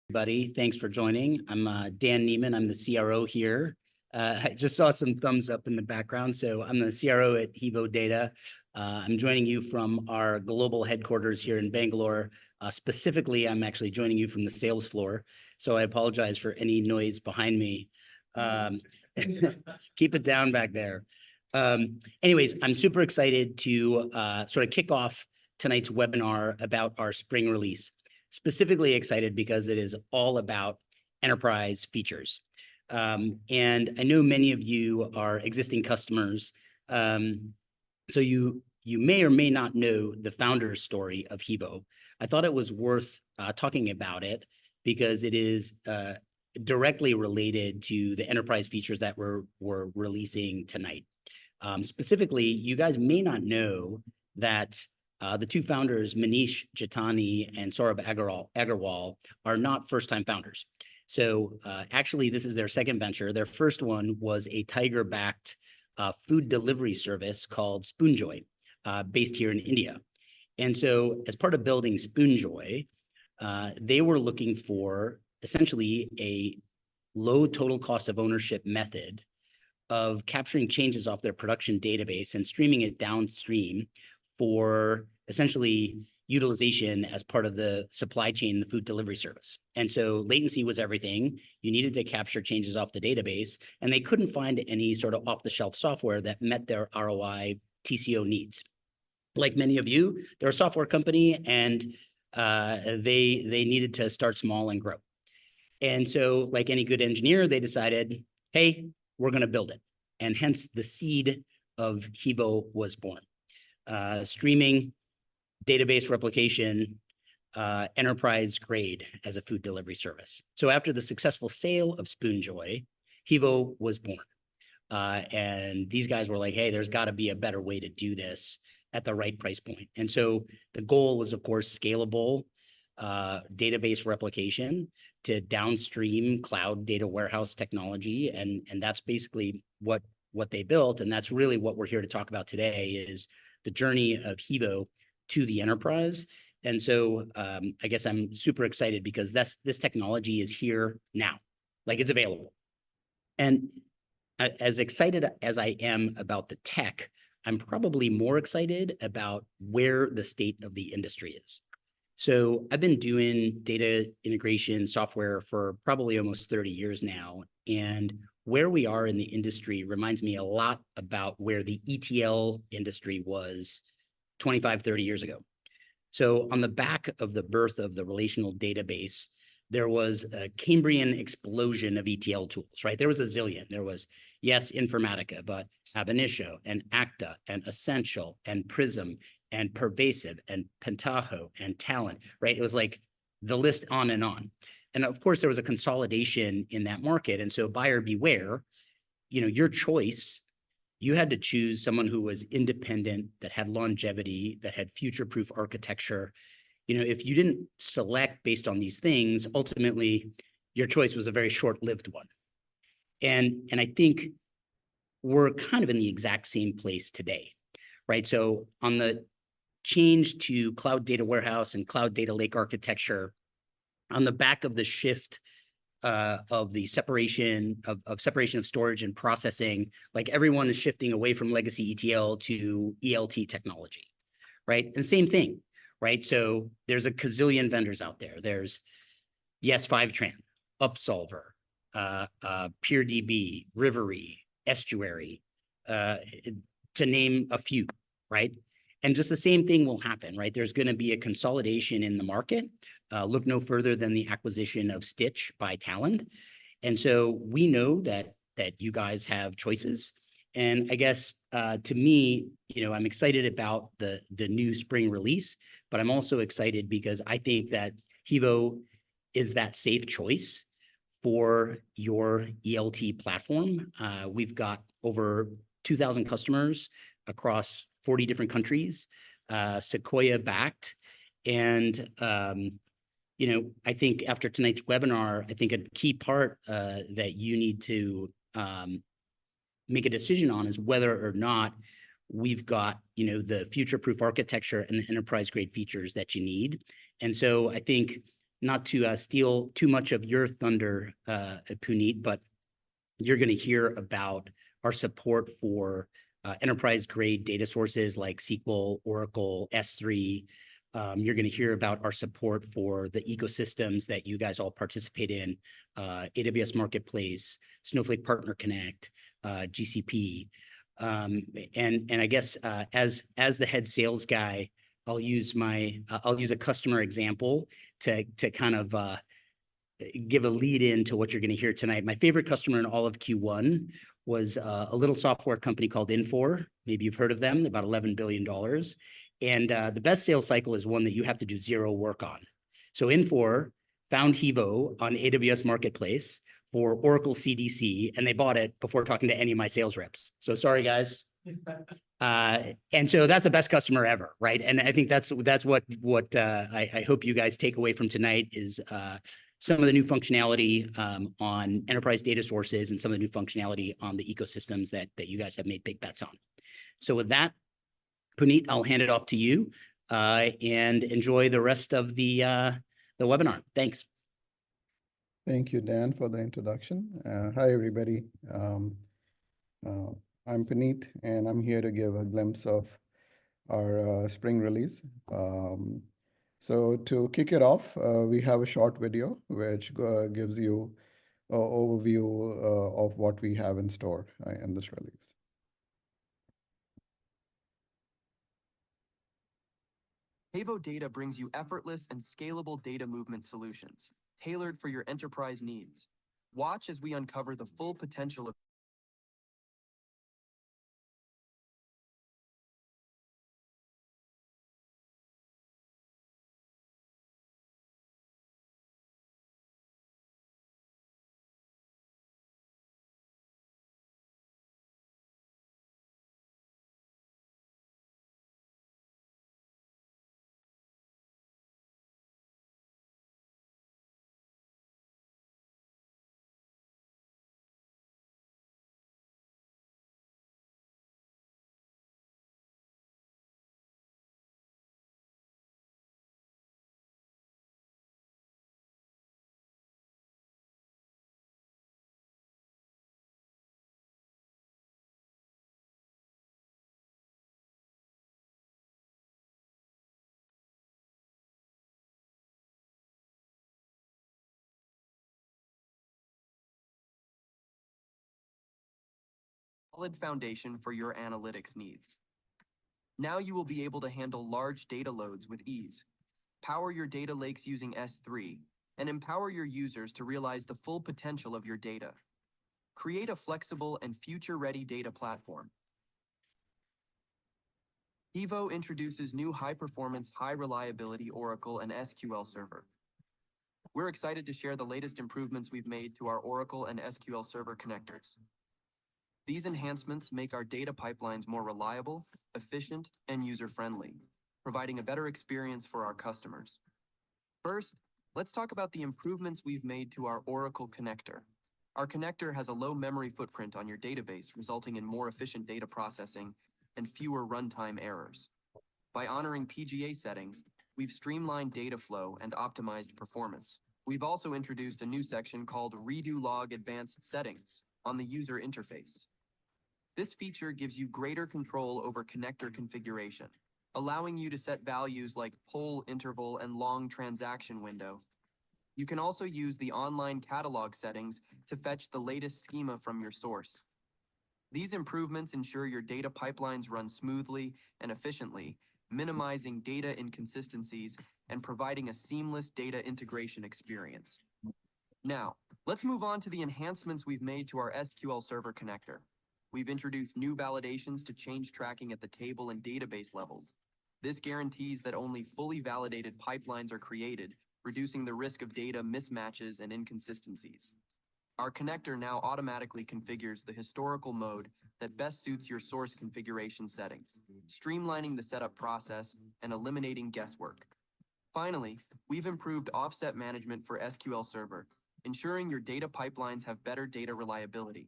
Everybody. Thanks for joining. I'm Dan Neimann. I'm the CRO here. I just saw some thumbs up in the background. So I'm the CRO at Hevo Data. I'm joining you from our global headquarters here in Bangalore. Specifically, I'm actually joining you from the sales floor. So I apologize for any noise behind me. Keep it down back there. Anyways, I'm super excited to sort of kick off tonight's webinar about our spring release. Specifically excited because it is all about enterprise features. And I know many of you are existing customers. So you may or may not know the founder's story of Hevo. I thought it was worth talking about it because it is directly related to the enterprise features that we're releasing tonight. Specifically, you guys may not know that the two founders, Manish Jitani and Saurabh Agarwal, are not first-time founders. So actually, this is their second venture. Their first one was a Tiger-backed food delivery service called Spoonjoy, based here in India. And so as part of building Spoonjoy, they were looking for essentially a low total cost of ownership method of capturing changes off their production database and streaming it downstream for essentially utilization as part of the supply chain, the food delivery service. And so latency was everything. You needed to capture changes off the database, and they couldn't find any sort of off-the-shelf software that met their ROI TCO needs. Like many of you, they're a software company, and they needed to start small and grow. And so like any good engineer, they decided, hey, we're going to build it. And hence the seed of Hevo was born. Streaming, database replication, enterprise grade as a food delivery service. So after the successful sale of Spoonjoy, Hevo was born. And these guys were like, hey, there's got to be a better way to do this at the right price point. And so the goal was, of course, scalable database replication to downstream cloud data warehouse technology. And that's basically what they built. And that's really what we're here to talk about today is the journey of Hevo to the enterprise. And so I guess I'm super excited because this technology is here now, like it's available. And as excited as I am about the tech, I'm probably more excited about where the state of the industry is. So I've been doing data integration software for probably almost 30 years now. And where we are in the industry reminds me a lot about where the ETL industry was 25, 30 years ago. So on the back of the birth of the relational database, there was a Cambrian explosion of ETL tools, right? There was a zillion. There was, yes, Informatica, but Ab initio and Acta and Essential and Prism and Pervasive and Pentaho and Talent, right? It was like the list on and on. And of course, there was a consolidation in that market. And so buyer beware, your choice, you had to choose someone who was independent, that had longevity, that had future-proof architecture. If you didn't select based on these things, ultimately, your choice was a very short-lived one. And I think we're kind of in the exact same place today, right? So on the change to cloud data warehouse and cloud data lake architecture, on the back of the shift of the separation of storage and processing, like everyone is shifting away from legacy ETL to ELT technology, right? And same thing, right? So there's a gazillion vendors out there. There's, yes, Fivetran, Upsolver, PeerDB, Rivery, Estuary, to name a few, right? And just the same thing will happen, right? There's going to be a consolidation in the market. Look no further than the acquisition of Stitch by Talend. And so we know that you guys have choices. And I guess to me, I'm excited about the new spring release, but I'm also excited because I think that Hevo is that safe choice for your ELT platform. We've got over 2,000 customers across 40 different countries, Sequoia backed. And, I think after tonight's webinar, I think a key part that you need to make a decision on is whether or not we've got, the future-proof architecture and the enterprise-grade features that you need. And so I think not to steal too much of your thunder, Puneet, but you're going to hear about our support for enterprise-grade data sources like SQL, Oracle, S3. You're going to hear about our support for the ecosystems that you guys all participate in, AWS Marketplace, Snowflake Partner Connect, GCP. And I guess as the head sales guy, I'll use a customer example to kind of give a lead in to what you're going to hear tonight. My favorite customer in all of Q1 was a little software company called Infor. Maybe you've heard of them. They're about $11 billion. And the best sales cycle is one that you have to do zero work on. So Infor found Hevo on AWS Marketplace for Oracle CDC, and they bought it before talking to any of my sales reps. So sorry, guys. And so that's the best customer ever, right? And I think that's what I hope you guys take away from tonight is some of the new functionality on enterprise data sources and some of the new functionality on the ecosystems that you guys have made big bets on. So with that, Puneet, I'll hand it off to you and enjoy the rest of the webinar. Thanks. Thank you, Dan, for the introduction. Hi, everybody. I'm Puneet, and I'm here to give a glimpse of our spring release. So to kick it off, we have a short video which gives you an overview of what we have in store in this release. Hevo Data brings you effortless and scalable data movement solutions, tailored for your enterprise needs. Watch as we uncover the full potential of solid foundation for your analytics needs. Now you will be able to handle large data loads with ease, power your data lakes using S3, and empower your users to realize the full potential of your data. Create a flexible and future-ready data platform. Hevo introduces new high-performance, high-reliability Oracle and SQL Server. We're excited to share the latest improvements we've made to our Oracle and SQL Server connectors. These enhancements make our data pipelines more reliable, efficient, and user-friendly, providing a better experience for our customers. First, let's talk about the improvements we've made to our Oracle connector. Our connector has a low memory footprint on your database, resulting in more efficient data processing and fewer runtime errors. By honoring PGA settings, we've streamlined data flow and optimized performance. We've also introduced a new section called Redo Log Advanced Settings on the user interface. This feature gives you greater control over connector configuration, allowing you to set values like poll interval and long transaction window. You can also use the online catalog settings to fetch the latest schema from your source. These improvements ensure your data pipelines run smoothly and efficiently, minimizing data inconsistencies and providing a seamless data integration experience. Now, let's move on to the enhancements we've made to our SQL Server connector. We've introduced new validations to change tracking at the table and database levels. This guarantees that only fully validated pipelines are created, reducing the risk of data mismatches and inconsistencies. Our connector now automatically configures the historical mode that best suits your source configuration settings, streamlining the setup process and eliminating guesswork. Finally, we've improved offset management for SQL Server, ensuring your data pipelines have better data reliability.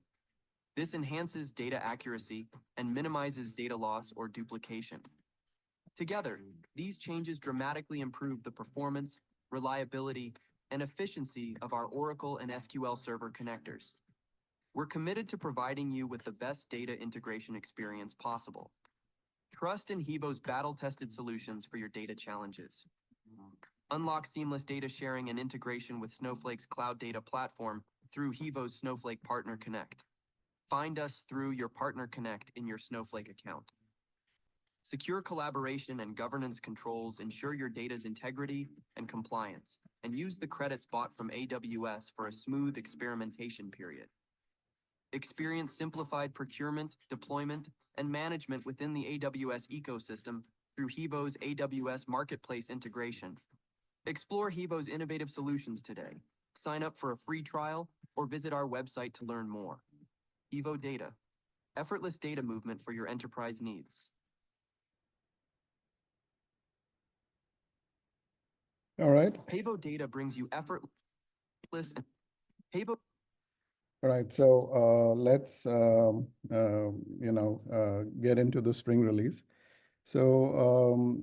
This enhances data accuracy and minimizes data loss or duplication. Together, these changes dramatically improve the performance, reliability, and efficiency of our Oracle and SQL Server connectors. We're committed to providing you with the best data integration experience possible. Trust in Hevo's battle-tested solutions for your data challenges. Unlock seamless data sharing and integration with Snowflake's cloud data platform through Hevo's Snowflake Partner Connect. Find us through your Partner Connect in your Snowflake account. Secure collaboration and governance controls ensure your data's integrity and compliance, and use the credits bought from AWS for a smooth experimentation period. Experience simplified procurement, deployment, and management within the AWS ecosystem through Hevo's AWS Marketplace integration. Explore Hevo's innovative solutions today. Sign up for a free trial or visit our website to learn more. Hevo Data, effortless data movement for your enterprise needs. All right. Hevo Data brings you effortless. Hevo. All right. So let's get into the spring release. So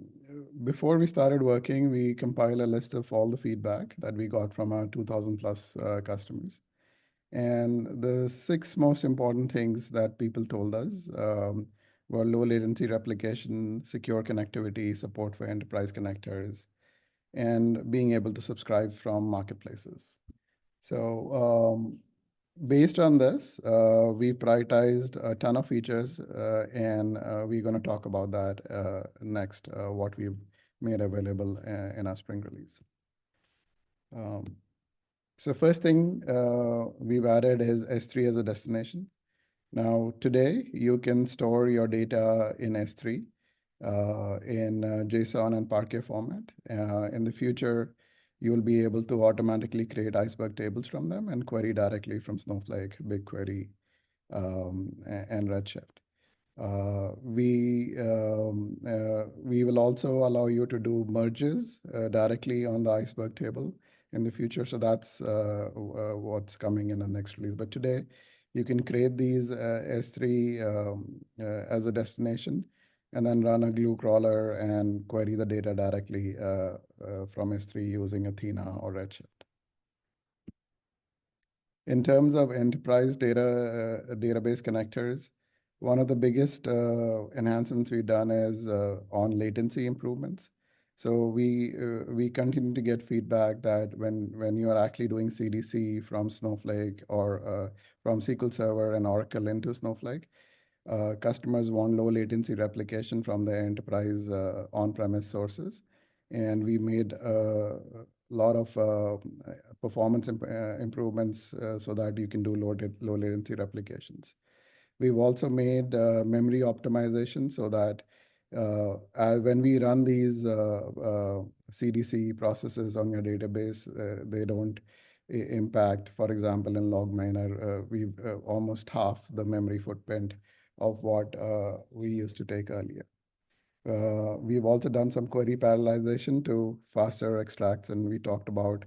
before we started working, we compiled a list of all the feedback that we got from our 2,000 plus customers. And the 6 most important things that people told us were low latency replication, secure connectivity, support for enterprise connectors, and being able to subscribe from marketplaces. So based on this, we prioritized a ton of features, and we're going to talk about that next, what we've made available in our spring release. So first thing we've added is S3 as a destination. Now, today, you can store your data in S3 in JSON and Parquet format. In the future, you will be able to automatically create iceberg tables from them and query directly from Snowflake, BigQuery, and Redshift. We will also allow you to do merges directly on the iceberg table in the future. So that's what's coming in the next release. But today, you can create these S3 as a destination and then run a glue crawler and query the data directly from S3 using Athena or Redshift. In terms of enterprise database connectors, one of the biggest enhancements we've done is on latency improvements. So we continue to get feedback that when you are actually doing CDC from Snowflake or from SQL Server and Oracle into Snowflake, customers want low latency replication from their enterprise on-premise sources. And we made a lot of performance improvements so that you can do low latency replications. We've also made memory optimization so that when we run these CDC processes on your database, they don't impact, for example, in LogMiner, we've almost half the memory footprint of what we used to take earlier. We've also done some query parallelization to faster extracts, and we talked about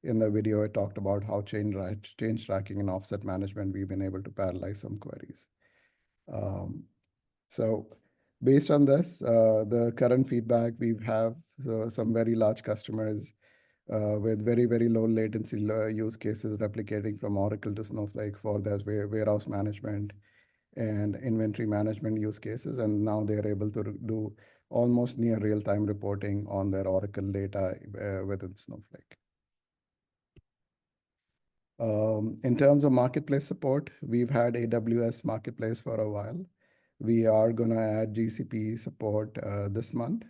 in the video, I talked about how change tracking and offset management, we've been able to parallelize some queries. So based on this, the current feedback we have some very large customers with very, very low latency use cases replicating from Oracle to Snowflake for their warehouse management and inventory management use cases. And now they're able to do almost near real-time reporting on their Oracle data within Snowflake. In terms of marketplace support, we've had AWS Marketplace for a while. We are going to add GCP support this month.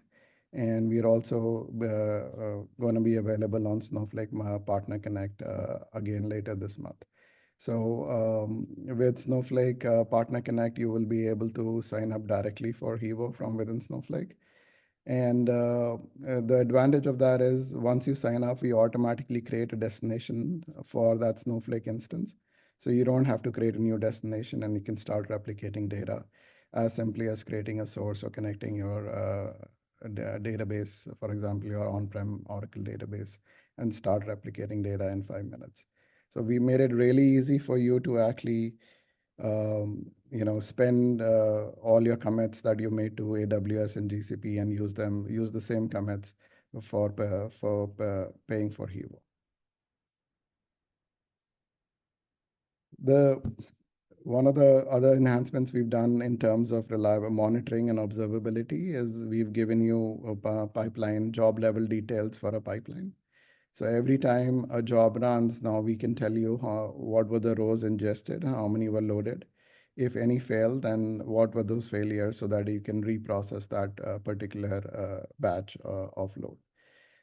And we're also going to be available on Snowflake Partner Connect again later this month. So with Snowflake Partner Connect, you will be able to sign up directly for Hevo from within Snowflake. And the advantage of that is once you sign up, we automatically create a destination for that Snowflake instance. So you don't have to create a new destination, and you can start replicating data as simply as creating a source or connecting your database, for example, your on-prem Oracle database, and start replicating data in 5 minutes. So we made it really easy for you to actually spend all your commits that you made to AWS and GCP and use the same commits paying for Hevo. One of the other enhancements we've done in terms of reliable monitoring and observability is we've given you a pipeline job level details for a pipeline. So every time a job runs, now we can tell you what were the rows ingested, how many were loaded. If any failed, then what were those failures so that you can reprocess that particular batch of load.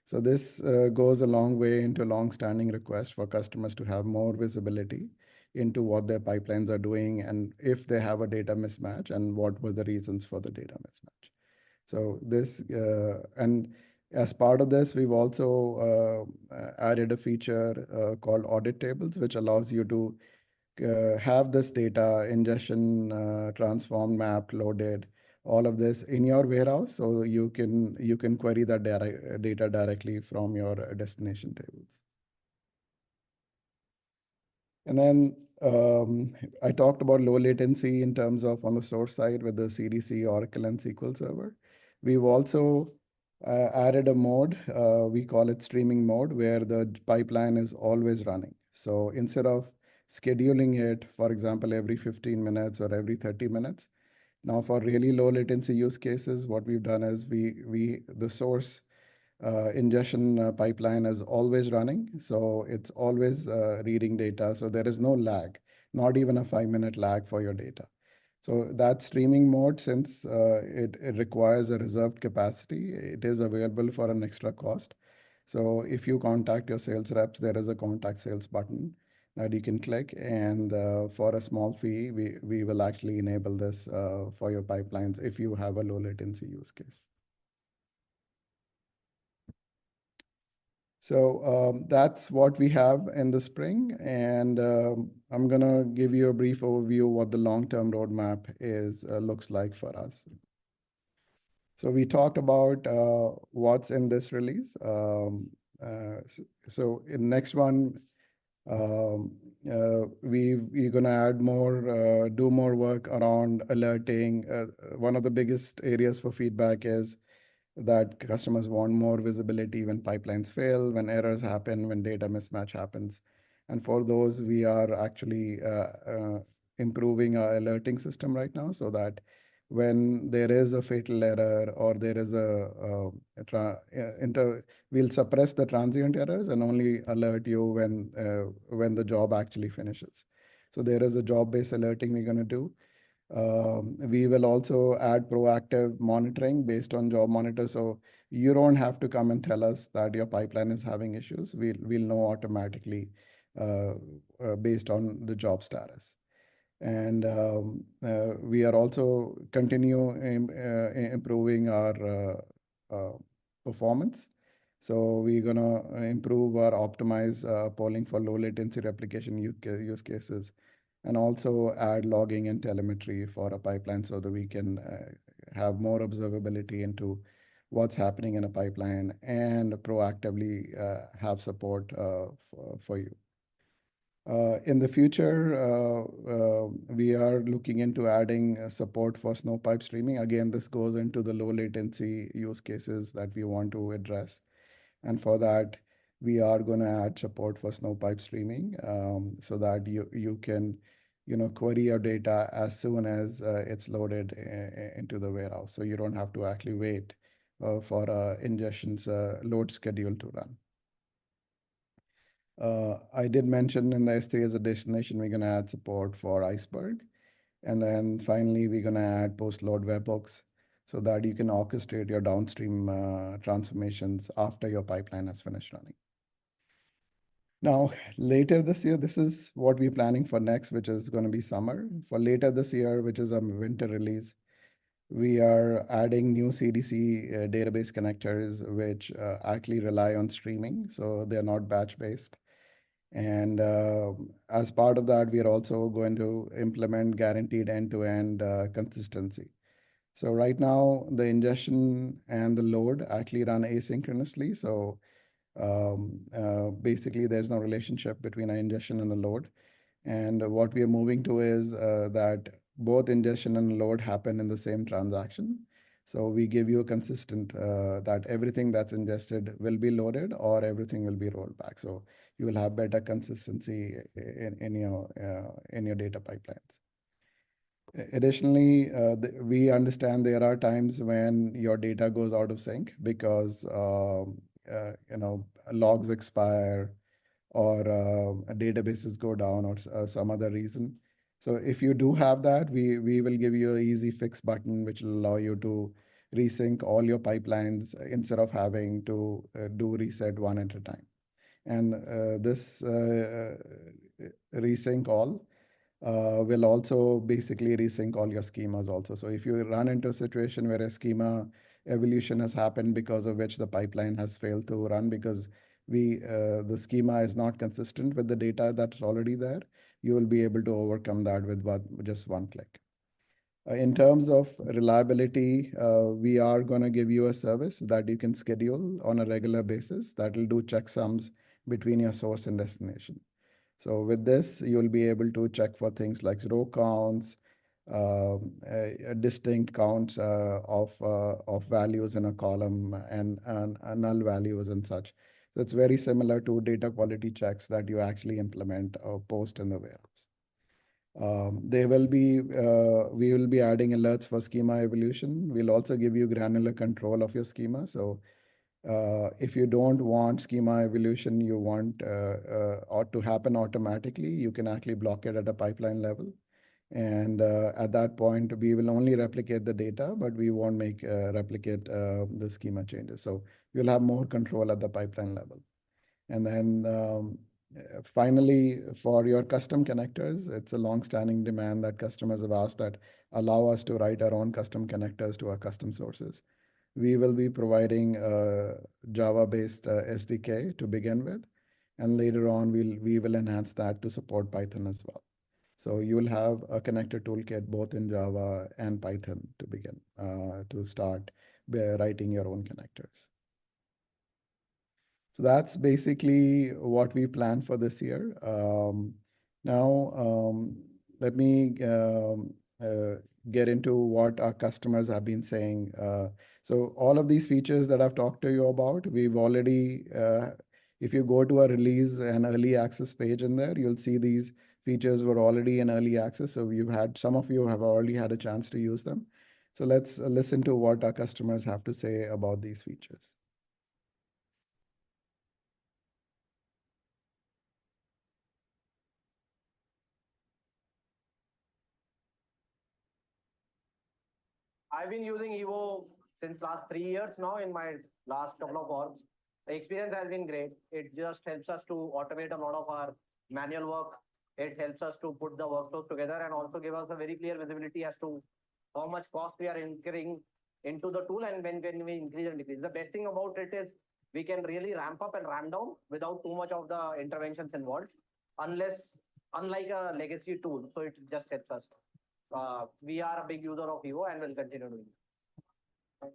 So this goes a long way into long-standing request for customers to have more visibility into what their pipelines are doing and if they have a data mismatch and what were the reasons for the data mismatch. So this, and as part of this, we've also added a feature called audit tables, which allows you to have this data ingestion, transformed, mapped, loaded, all of this in your warehouse, so you can query that data directly from your destination tables. And then I talked about low latency in terms of on the source side with the CDC, Oracle, and SQL Server. We've also added a mode, we call it streaming mode, where the pipeline is always running. So instead of scheduling it, for example, every 15 minutes or every 30 minutes, now for really low latency use cases, what we've done is the source ingestion pipeline is always running. So it's always reading data. So there is no lag, not even a 5-minute lag for your data. So that streaming mode, since it requires a reserved capacity, it is available for an extra cost. So if you contact your sales reps, there is a contact sales button that you can click. And for a small fee, we will actually enable this for your pipelines if you have a low latency use case. So that's what we have in the spring, and I'm gonna give you a brief overview of what the long-term roadmap looks like for us. So we talked about what's in this release. So in next one, we're gonna add more, do more work around alerting. One of the biggest areas for feedback is that customers want more visibility when pipelines fail, when errors happen, when data mismatch happens. And for those, we are actually improving our alerting system right now so that when there is a fatal error or there is we'll suppress the transient errors and only alert you when the job actually finishes. So there is a job-based alerting we're going to do. We will also add proactive monitoring based on job monitor. So you don't have to come and tell us that your pipeline is having issues. We'll know automatically based on the job status. And we are also improving our performance. So we're gonna improve or optimize polling for low latency replication use cases, and also add logging and telemetry for a pipeline so that we can have more observability into what's happening in a pipeline and proactively have support for you. In the future, we are looking into adding support for Snowpipe streaming. Again, this goes into the low latency use cases that we want to address. And for that, we are going to add support for Snowpipe streaming so that you can query your data as soon as it's loaded into the warehouse. So you don't have to actually wait for ingestion's load schedule to run. I did mention in the S3 as a destination, we're going to add support for Iceberg. And then finally, we're going to add post-load webhooks so that you can orchestrate your downstream transformations after your pipeline has finished running. Now, later this year, this is what we're planning for next, which is going to be summer. For later this year, which is a winter release, we are adding new CDC database connectors, which actually rely on streaming. So they're not batch-based. And as part of that, we are also going to implement guaranteed end-to-end consistency. So right now, the ingestion and the load actually run asynchronously. So basically, there's no relationship between an ingestion and a load. And what we are moving to is that both ingestion and load happen in the same transaction. So we give you a consistent that everything that's ingested will be loaded or everything will be rolled back. So you will have better consistency in your data pipelines. Additionally, we understand there are times when your data goes out of sync because logs expire or databases go down or some other reason. So if you do have that, we will give you an easy fix button, which will allow you to resync all your pipelines instead of having to do reset one at a time. And this resync all will also basically resync all your schemas also. So if you run into a situation where a schema evolution has happened because of which the pipeline has failed to run because the schema is not consistent with the data that's already there, you will be able to overcome that with just one click. In terms of reliability, we are going to give you a service that you can schedule on a regular basis that will do checksums between your source and destination. So with this, you'll be able to check for things like row counts, distinct counts of values in a column and null values and such. So it's very similar to data quality checks that you actually implement or post in the warehouse. We will be adding alerts for schema evolution. We'll also give you granular control of your schema. So if you don't want schema evolution, you want or to happen automatically, you can actually block it at a pipeline level. And at that point, we will only replicate the data, but we won't replicate the schema changes. So you'll have more control at the pipeline level. And then finally, for your custom connectors, it's a long-standing demand that customers have asked that allow us to write our own custom connectors to our custom sources. We will be providing a Java-based SDK to begin with, and later on we will enhance that to support Python as well. So you will have a connector toolkit both in Java and Python to begin to start writing your own connectors. So that's basically what we plan for this year. Now, let me get into what our customers have been saying. So all of these features that I've talked to you about, we've already, if you go to a release and early access page in there, you'll see these features were already in early access. So some of you have already had a chance to use them. So let's listen to what our customers have to say about these features. I've been using Hevo since last 3 years now in my last couple of orgs. The experience has been great. It just helps us to automate a lot of our manual work. It helps us to put the workflows together and also give us a very clear visibility as to how much cost we are incurring into the tool and when we increase and decrease. The best thing about it is we can really ramp up and ramp down without too much of the interventions involved, unlike a legacy tool. So it just helps us. We are a big user of Hevo and will continue doing it.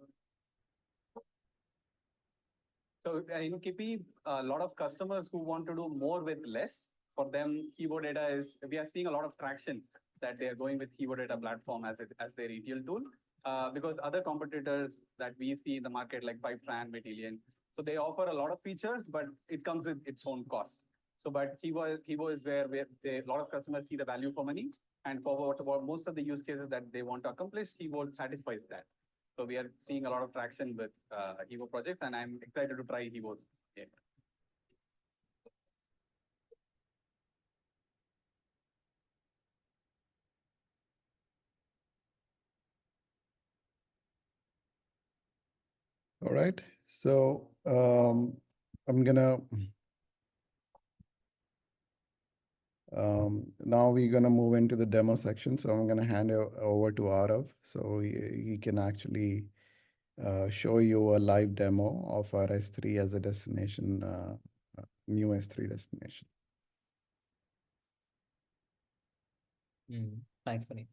So in Kippy, a lot of customers who want to do more with less, for them, Hevo data we are seeing a lot of traction that they are going with Hevo data platform as their ETL tool. Because other competitors that we see in the market like Pipetran, Matillion, so they offer a lot of features, but it comes with its own cost. So, but Hevo is where a lot of customers see the value for money, and for most of the use cases that they want to accomplish, Hevo satisfies that. So we are seeing a lot of traction with Hevo projects, and I'm excited to try Hevo's. Yeah. All right, so I'm gonna now we're gonna move into the demo section. So I'm gonna hand it over to Arav, so he can actually show you a live demo of our S3 as a destination, new S3 destination. Thanks, Puneet.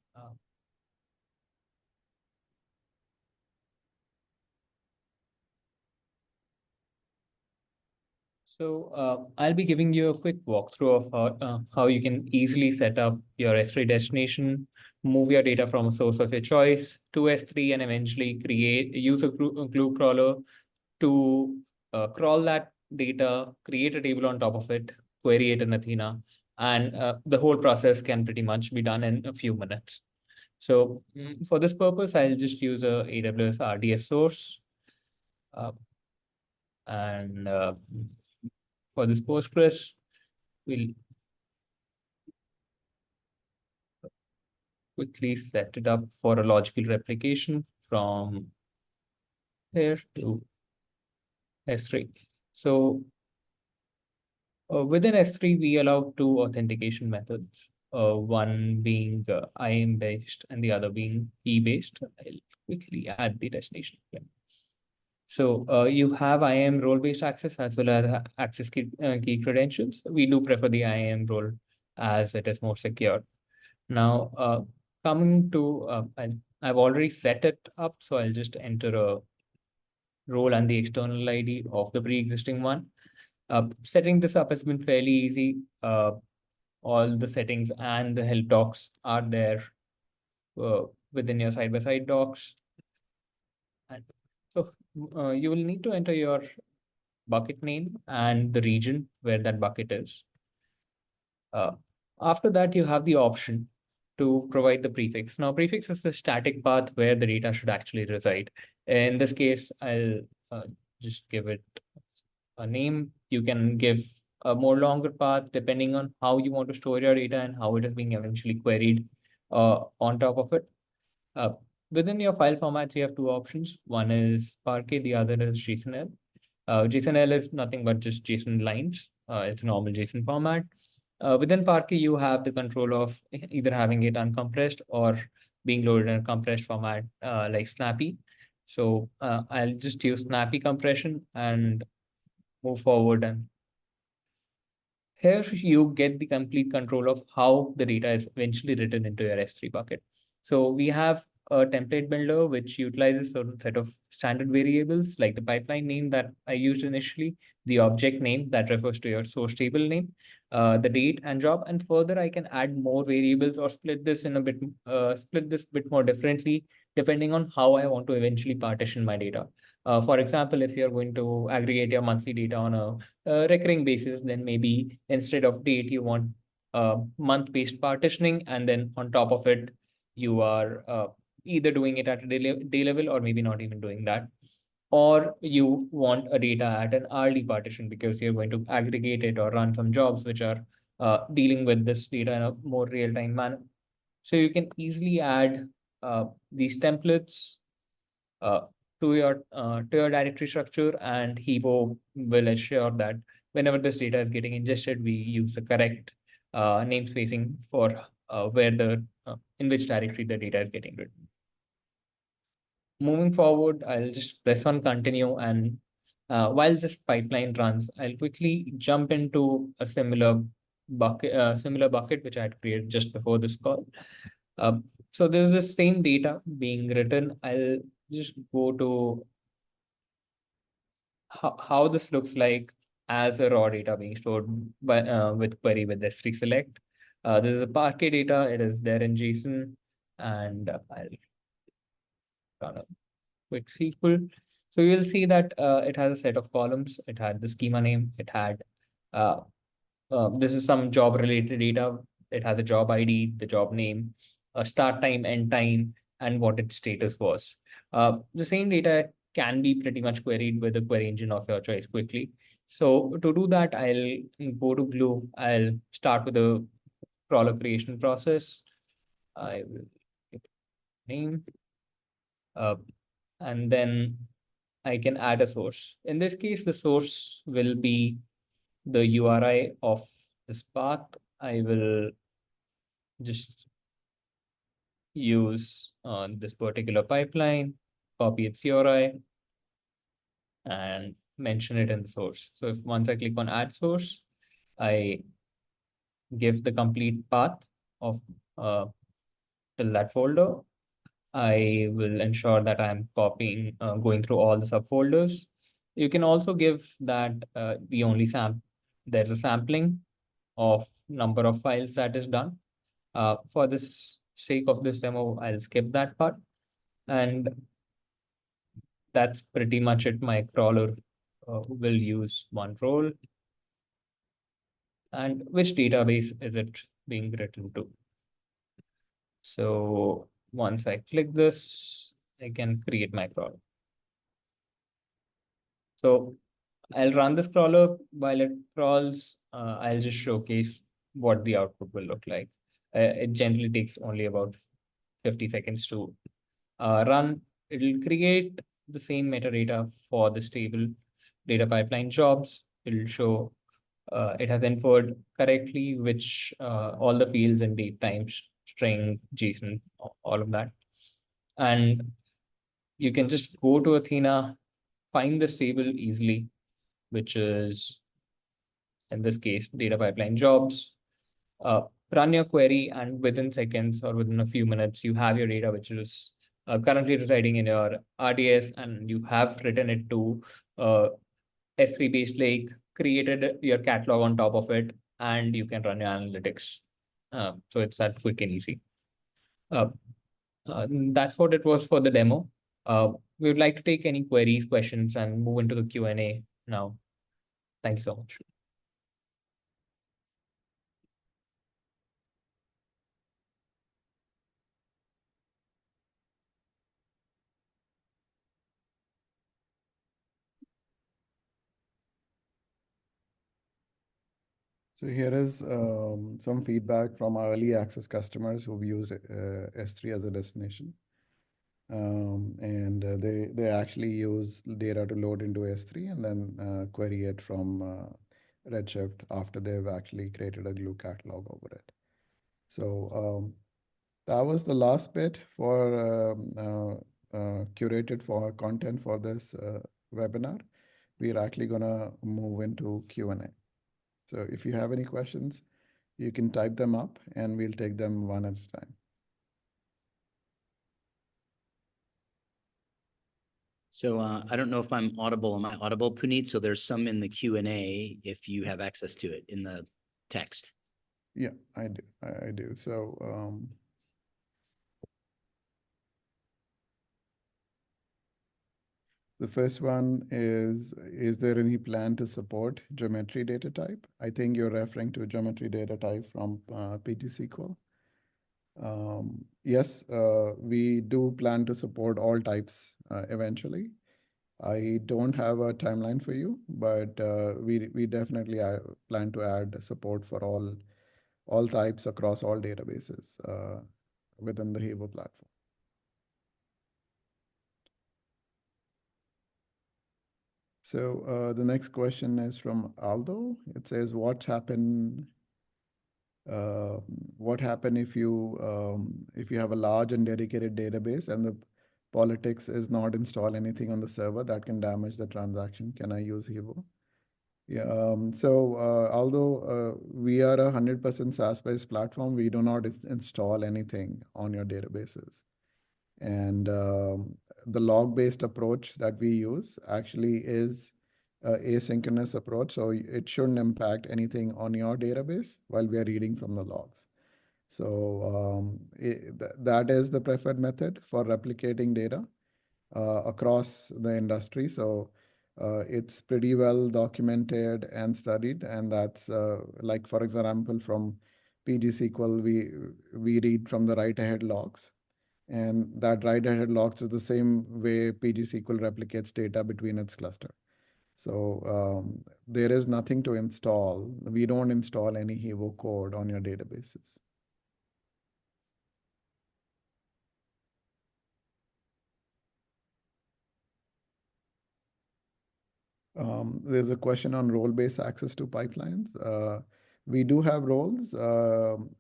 So I'll be giving you a quick walkthrough of how you can easily set up your S3 destination, move your data from a source of your choice to S3, and eventually use a glue crawler to crawl that data, create a table on top of it, query it in Athena, and the whole process can pretty much be done in a few minutes. So for this purpose, I'll just use a AWS RDS source. And for this Postgres, we'll quickly set it up for a logical replication from here to S3. So within S3, we allow two authentication methods, one being IAM based and the other being key based. I'll quickly add the destination here. So you have IAM role-based access as well as access key credentials. We do prefer the IAM role as it is more secure. Now, coming to, I've already set it up, so I'll just enter a role and the external ID of the pre-existing one. Setting this up has been fairly easy. All the settings and the help docs are there within your side-by-side docs. And so you will need to enter your bucket name and the region where that bucket is. After that, you have the option to provide the prefix. Now, prefix is the static path where the data should actually reside. In this case, I'll just give it a name. You can give a more longer path depending on how you want to store your data and how it is being eventually queried on top of it. Within your file formats, you have two options. One is Parquet, the other is JSON-L. JSON-L is nothing but just JSON lines. It's a normal JSON format. Within Parquet, you have the control of either having it uncompressed or being loaded in a compressed format like Snappy. So I'll just use Snappy compression and move forward. And here you get the complete control of how the data is eventually written into your S3 bucket. So we have a template builder which utilizes a certain set of standard variables like the pipeline name that I used initially, the object name that refers to your source table name, the date and job, and further I can add more variables or split this bit more differently depending on how I want to eventually partition my data. For example, if you're going to aggregate your monthly data on a recurring basis, then maybe instead of date, you want month-based partitioning, and then on top of it, you are either doing it at a day level or maybe not even doing that. Or you want a data at an hourly partition because you're going to aggregate it or run some jobs which are dealing with this data in a more real-time manner. So you can easily add these templates to your directory structure, and Hevo will ensure that whenever this data is getting ingested, we use the correct namespacing for in which directory the data is getting written. Moving forward, I'll just press on continue, and while this pipeline runs, I'll quickly jump into a similar bucket which I had created just before this call. So there's the same data being written. I'll just go to how this looks like as a raw data being stored with query with S3 select. This is a Parquet data. It is there in JSON, and I'll run a quick SQL. So you'll see that it has a set of columns. It had the schema name. It had this is some job related data. It has a job ID, the job name, a start time, end time, and what its status was. The same data can be pretty much queried with a query engine of your choice quickly. So to do that, I'll go to Glue. I'll start with the crawler creation process. I will give name, and then I can add a source. In this case, the source will be the URI of this path. I will just use this particular pipeline, copy its URI, and mention it in the source. So if once I click on add source, I give the complete path of till that folder. I will ensure that I'm copying, going through all the subfolders. You can also give that there's a sampling of number of files that is done. For this sake of this demo, I'll skip that part. And that's pretty much it. My crawler will use one role. And which database is it being written to? So once I click this, I can create my crawler. So I'll run this crawler. While it crawls, I'll just showcase what the output will look like. It generally takes only about 50 seconds to run. It'll create the same metadata for this table, data pipeline jobs. It'll show it has inferred correctly, which all the fields in date time, string, JSON, all of that. And you can just go to Athena, find this table easily, which is, in this case, data pipeline jobs. Run your query, and within seconds or within a few minutes, you have your data, which is currently residing in your RDS, and you have written it to S3 based lake, created your catalog on top of it, and you can run your analytics. So it's that quick and easy. That's what it was for the demo. We would like to take any queries, questions, and move into the Q&A now. Thank you so much. So here is some feedback from our early access customers who've used S3 as a destination. And they actually use data to load into S3 and then query it from Redshift after they've actually created a glue catalog over it. So that was the last bit for curated for content for this webinar. We're actually gonna move into Q&A. So if you have any questions, you can type them up and we'll take them one at a time. So I don't know if I'm audible. Am I audible, Puneet? So there's some in the Q&A if you have access to it in the text. Yeah, I do. I do. So the first one is there any plan to support geometry data type? I think you're referring to geometry data type from PT-SQL. Yes, we do plan to support all types eventually. I don't have a timeline for you, but we definitely plan to add support for all types across all databases within the Hevo platform. So the next question is from Aldo. It says, what happen if you have a large and dedicated database and the politics is not install anything on the server that can damage the transaction? Can I use Hevo? Yeah. Although we are 100% SaaS-based platform, we do not install anything on your databases. And the log-based approach that we use actually is asynchronous approach. So it shouldn't impact anything on your database while we are reading from the logs. So that is the preferred method for replicating data across the industry. So it's pretty well documented and studied. And that's like, for example, from PG-SQL, we read from the write-ahead logs. And that write-ahead logs is the same way PG-SQL replicates data between its cluster. So there is nothing to install. We don't install any Hevo code on your databases. There's a question on role-based access to pipelines. We do have roles. Hevo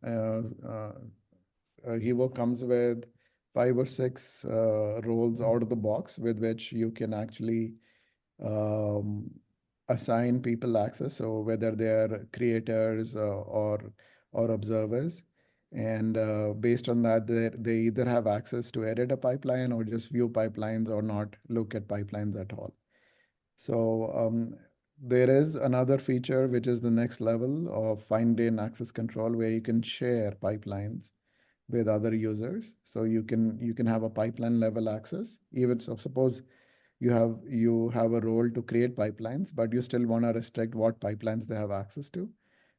comes with 5 or 6 roles out of the box with which you can actually assign people access. So whether they're creators or observers, and based on that, they either have access to edit a pipeline or just view pipelines or not look at pipelines at all. So there is another feature, which is the next level of fine-grained access control, where you can share pipelines with other users. So you can have a pipeline level access. Even so, suppose you have a role to create pipelines, but you still want to restrict what pipelines they have access to.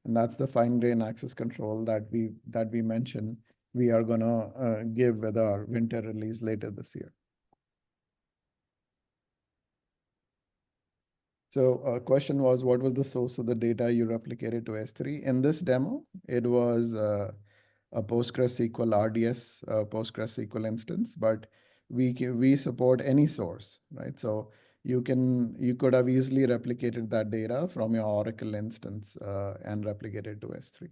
And that's the fine-grained access control that we mentioned we are gonna give with our winter release later this year. So question was, what was the source of the data you replicated to S3? In this demo, it was a PostgreSQL RDS PostgreSQL instance, but we support any source, right? So you could have easily replicated that data from your Oracle instance and replicated to S3.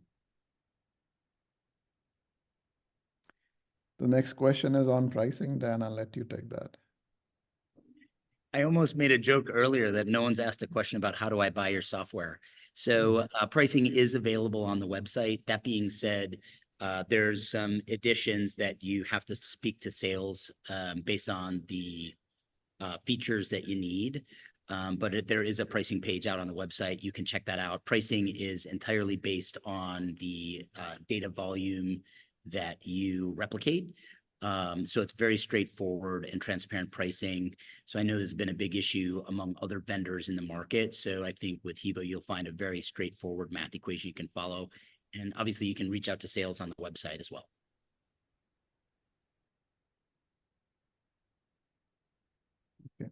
The next question is on pricing. Dan, I'll let you take that. I almost made a joke earlier that no one's asked a question about how do I buy your software. So pricing is available on the website. That being said, there's some additions that you have to speak to sales based on the features that you need. But there is a pricing page out on the website. You can check that out. Pricing is entirely based on the data volume that you replicate. So it's very straightforward and transparent pricing. So I know there's been a big issue among other vendors in the market. So I think with Hevo, you'll find a very straightforward math equation you can follow. And obviously you can reach out to sales on the website as well. Okay.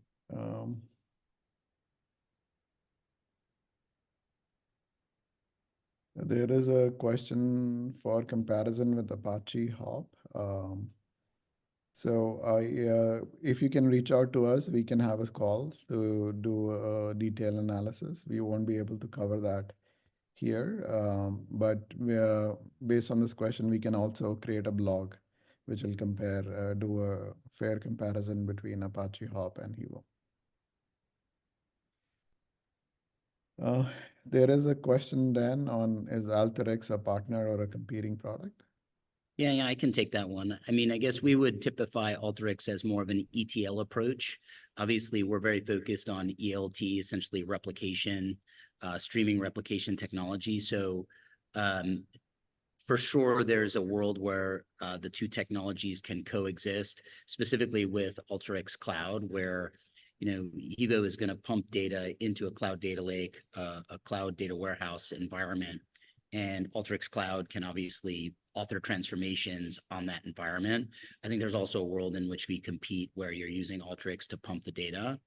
There is a question for comparison with Apache Hop. So if you can reach out to us, we can have a call to do a detailed analysis. We won't be able to cover that here, but based on this question, we can also create a blog which will do a fair comparison between Apache Hop and Hevo. There is a question, Dan, on is Alteryx a partner or a competing product? Yeah, I can take that one. I mean, I guess we would typify Alteryx as more of an ETL approach. Obviously, we're very focused on ELT, essentially replication, streaming replication technology. So for sure, there's a world where the two technologies can coexist, specifically with Alteryx Cloud, where Hevo is going to pump data into a cloud data lake, a cloud data warehouse environment, and Alteryx Cloud can obviously author transformations on that environment. I think there's also a world in which we compete where you're using Alteryx to pump the data.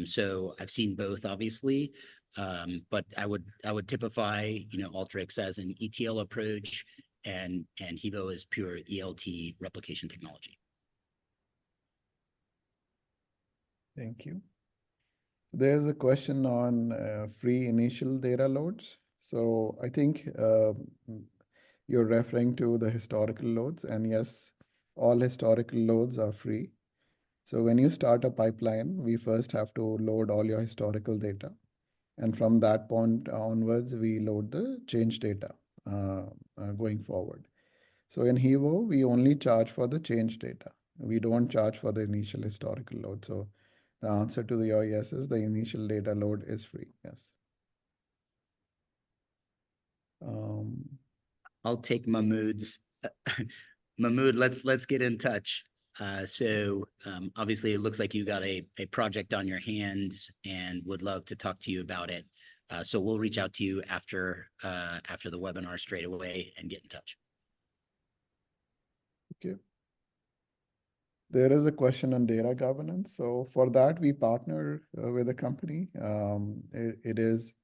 So I've seen both, obviously, but I would typify Alteryx as an ETL approach, and Hevo is pure ELT replication technology. Thank you. There's a question on free initial data loads. So I think you're referring to the historical loads, and yes, all historical loads are free. So when you start a pipeline, we first have to load all your historical data. And from that point onwards, we load the change data going forward. So in Hevo, we only charge for the change data. We don't charge for the initial historical load. So the answer to your yes is the initial data load is free. Yes. I'll take Mahmood's. Mahmood, let's get in touch. So obviously, it looks like you got a project on your hands and would love to talk to you about it. So we'll reach out to you after the webinar straight away and get in touch. Okay. There is a question on data governance. So for that, we partner with a company. It is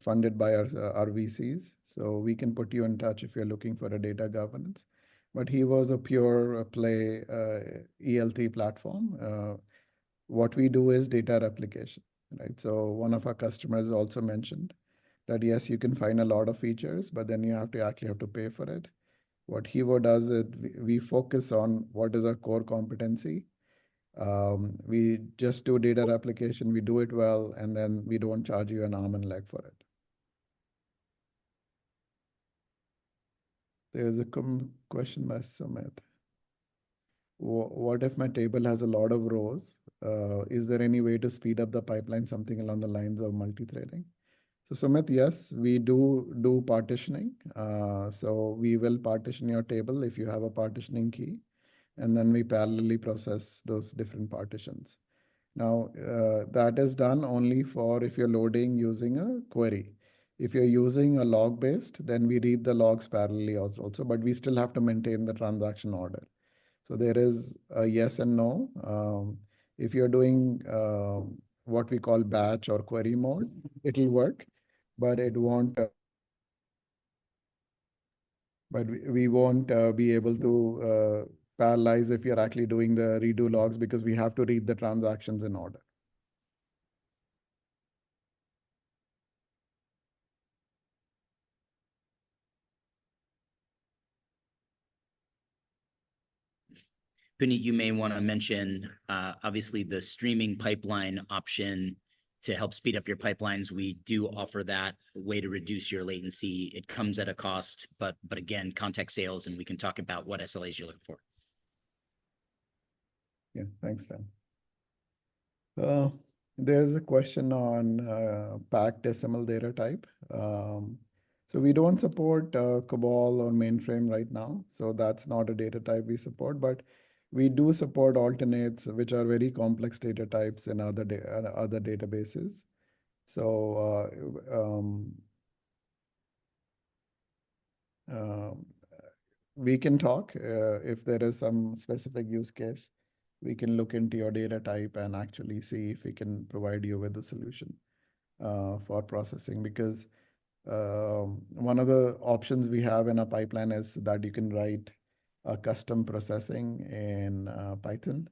funded by our VCs. So we can put you in touch if you're looking for a data governance. But he was a pure play ELT platform. What we do is data replication, right? So one of our customers also mentioned that, yes, you can find a lot of features, but then you actually have to pay for it. What Hevo does is we focus on what is our core competency. We just do data replication, we do it well, and then we don't charge you an arm and leg for it. There's a question by Sumit. What if my table has a lot of rows is there any way to speed up the pipeline, something along the lines of multi-threading? So Sumit, yes, we do partitioning. So we will partition your table if you have a partitioning key, and then we parallelly process those different partitions. Now, that is done only for if you're loading using a query. If you're using a log based, then we read the logs parallelly also, but we still have to maintain the transaction order. So there is a yes and no. If you're doing what we call batch or query mode, it'll work, but it won't. But we won't be able to parallelize if you're actually doing the redo logs because we have to read the transactions in order. Puneet, you may want to mention, obviously, the streaming pipeline option to help speed up your pipelines. We do offer that way to reduce your latency. It comes at a cost, but again, context sales, and we can talk about what SLAs you're looking for. Yeah, thanks, Dan. There's a question on packed decimal data type. So we don't support COBOL or mainframe right now. So that's not a data type we support, but we do support alternates, which are very complex data types in other databases. So we can talk if there is some specific use case. We can look into your data type and actually see if we can provide you with a solution for processing, because one of the options we have in a pipeline is that you can write a custom processing in Python,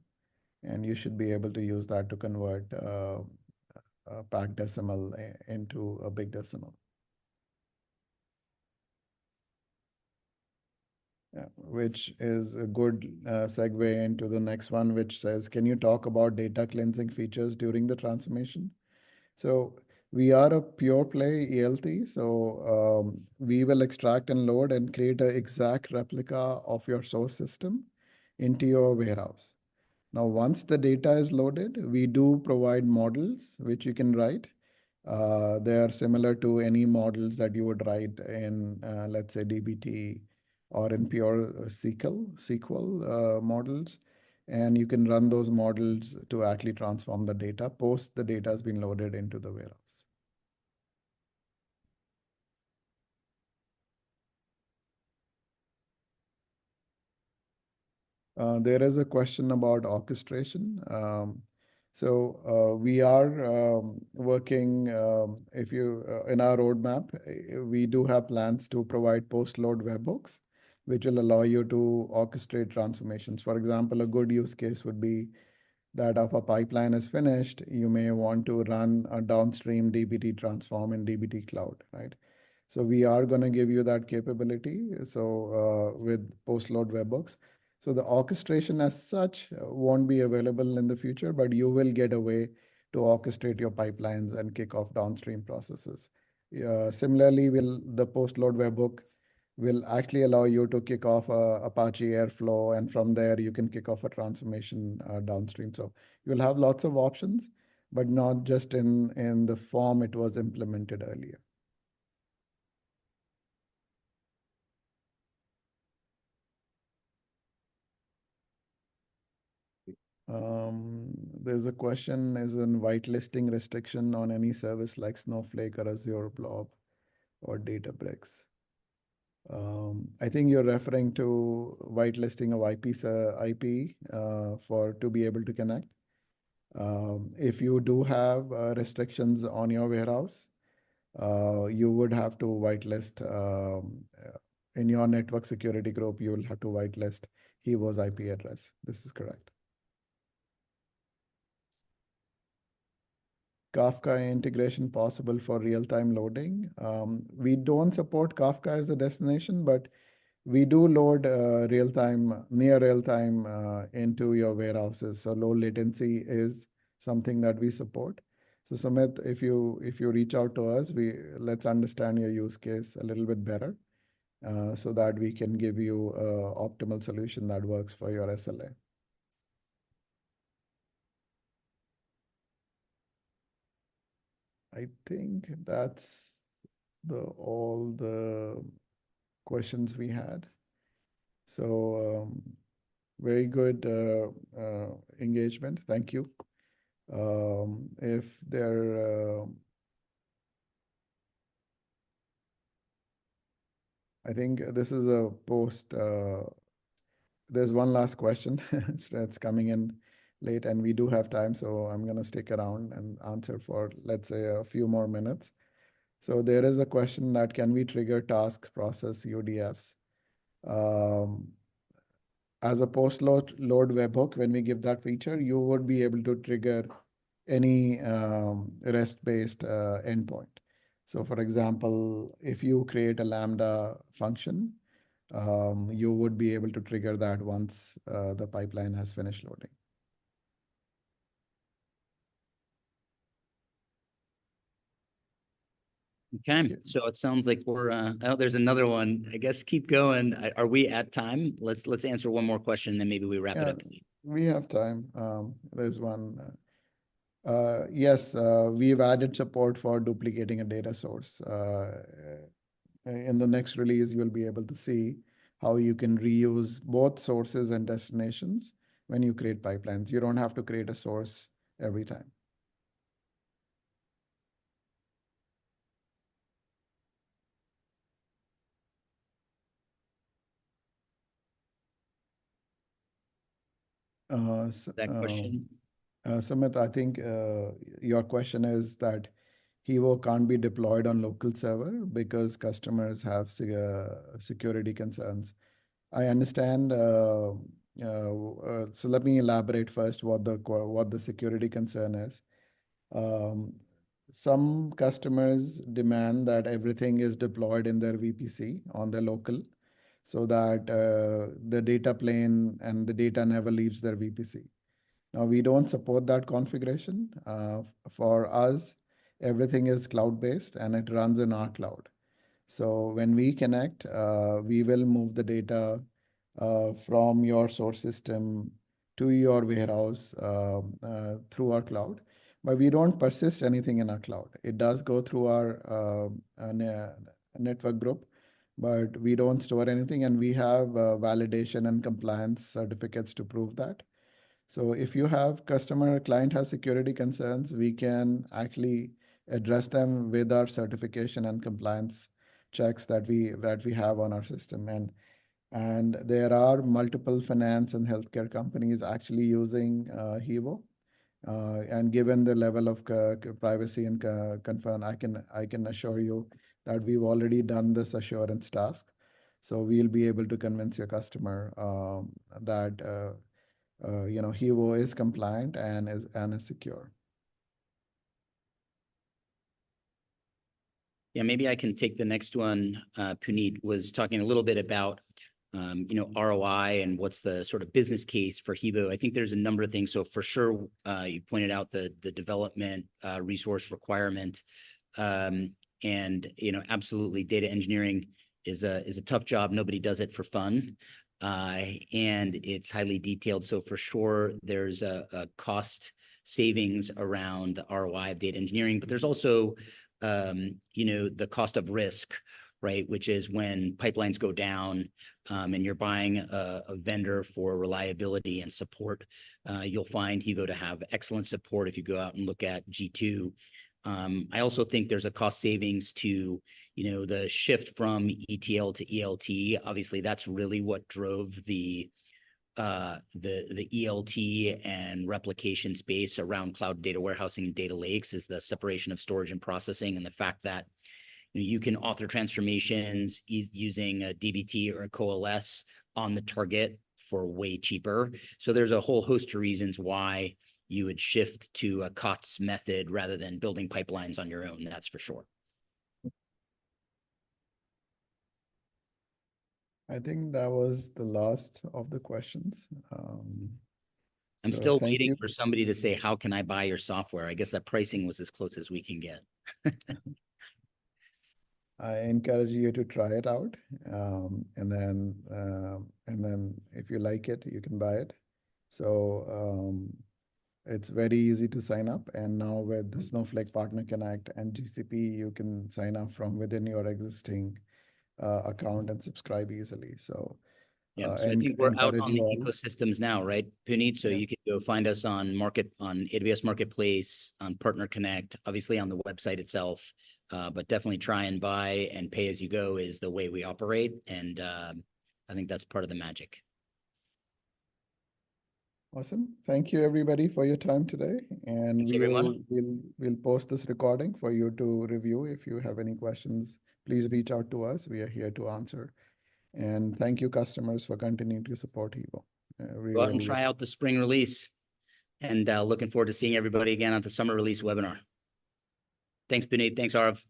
and you should be able to use that to convert a packed decimal into a big decimal. Yeah, which is a good segue into the next one, which says, can you talk about data cleansing features during the transformation? So we are a pure play ELT. So we will extract and load and create an exact replica of your source system into your warehouse. Now, once the data is loaded, we do provide models which you can write. They are similar to any models that you would write in, let's say, DBT or in pure SQL models. And you can run those models to actually transform the data post the data has been loaded into the warehouse. There is a question about orchestration. So we are working, if you in our roadmap, we do have plans to provide post-load webhooks, which will allow you to orchestrate transformations. For example, a good use case would be that if a pipeline is finished, you may want to run a downstream DBT transform in DBT Cloud, right? So we are going to give you that capability. So with post-load webhooks. So the orchestration as such won't be available in the future, but you will get a way to orchestrate your pipelines and kick off downstream processes. Similarly, the post-load webhook will actually allow you to kick off Apache Airflow, and from there you can kick off a transformation downstream. So you'll have lots of options, but not just in the form it was implemented earlier. There's a question, is in whitelisting restriction on any service like Snowflake or Azure Blob or Databricks? I think you're referring to whitelisting of IP to be able to connect. If you do have restrictions on your warehouse, you would have to whitelist in your network security group. You will have to whitelist Hevo's IP address. This is correct. Kafka integration possible for real-time loading. We don't support Kafka as a destination, but we do load near real-time into your warehouses. So low latency is something that we support. So Sumit, if you reach out to us, let's understand your use case a little bit better, so that we can give you an optimal solution that works for your SLA. I think that's all the questions we had. So very good engagement. Thank you. If there, I think this is a post. There's one last question that's coming in late, and we do have time, so I'm gonna stick around and answer for, let's say, a few more minutes. So there is a question that can we trigger task process UDFs? As a post-load webhook, when we give that feature, you would be able to trigger any REST-based endpoint. So for example, if you create a Lambda function, you would be able to trigger that once the pipeline has finished loading. Okay, so it sounds like we're, oh, there's another one. I guess keep going. Are we at time? Let's answer one more question, then maybe we wrap it Yeah, up. we have time. There's one. Yes, we've added support for duplicating a data source. In the next release, you'll be able to see how you can reuse both sources and destinations when you create pipelines. You don't have to create a source every time. That question? Sumit, I think your question is that Hevo can't be deployed on local server because customers have security concerns. I understand. So let me elaborate first what the security concern is. Some customers demand that everything is deployed in their VPC on their local, so that the data plane and the data never leaves their VPC. Now, we don't support that configuration. For us, everything is cloud-based and it runs in our cloud. So when we connect, we will move the data from your source system to your warehouse through our cloud. But we don't persist anything in our cloud. It does go through our network group, but we don't store anything, and we have validation and compliance certificates to prove that. So if you have customer client has security concerns, we can actually address them with our certification and compliance checks that we have on our system. And there are multiple finance and healthcare companies actually using Hevo. And given the level of privacy and concern, I can assure you that we've already done this assurance task. So we'll be able to convince your customer that Hevo is compliant and is secure. Yeah, maybe I can take the next one. Puneet was talking a little bit about, ROI and what's the sort of business case for Hevo. I think there's a number of things. So for sure, you pointed out the development resource requirement, and absolutely, data engineering is a tough job. Nobody does it for fun, and it's highly detailed. So for sure, there's a cost savings around the ROI of data engineering, but there's also the cost of risk, right? Which is when pipelines go down and you're buying a vendor for reliability and support. You'll find Hevo to have excellent support if you go out and look at G2. I also think there's a cost savings to, the shift from ETL to ELT. Obviously, that's really what drove the ELT and replication space around cloud data warehousing and data lakes is the separation of storage and processing, and the fact that you can author transformations using a DBT or a coalesce on the target for way cheaper. So there's a whole host of reasons why you would shift to a COTS method rather than building pipelines on your own. That's for sure. I think that was the last of the questions. I'm So still thank waiting you. for somebody to say, how can I buy your software? I guess that pricing was as close as we can get. I encourage you to try it out, and then if you like it, you can buy it. So It's very easy to sign up. And now with the Snowflake Partner Connect and GCP, you can sign up from within your existing account and subscribe easily. So Yeah, so I and think we're out encourage on you the all. ecosystems now, right, Puneet? So Yeah. you can go find us on AWS Marketplace, on Partner Connect, obviously on the website itself. But definitely try and buy and pay as you go is the way we operate. And I think that's part of the magic. Awesome. Thank you everybody for your time today. And Thanks, everyone. we'll post this recording for you to review. If you have any questions, please reach out to us. We are here to answer. And thank you customers for continuing to support Hevo. We Go out and really try out the spring release. And looking forward to seeing everybody again at the summer release webinar. Thanks, Puneet. Thanks, Arav.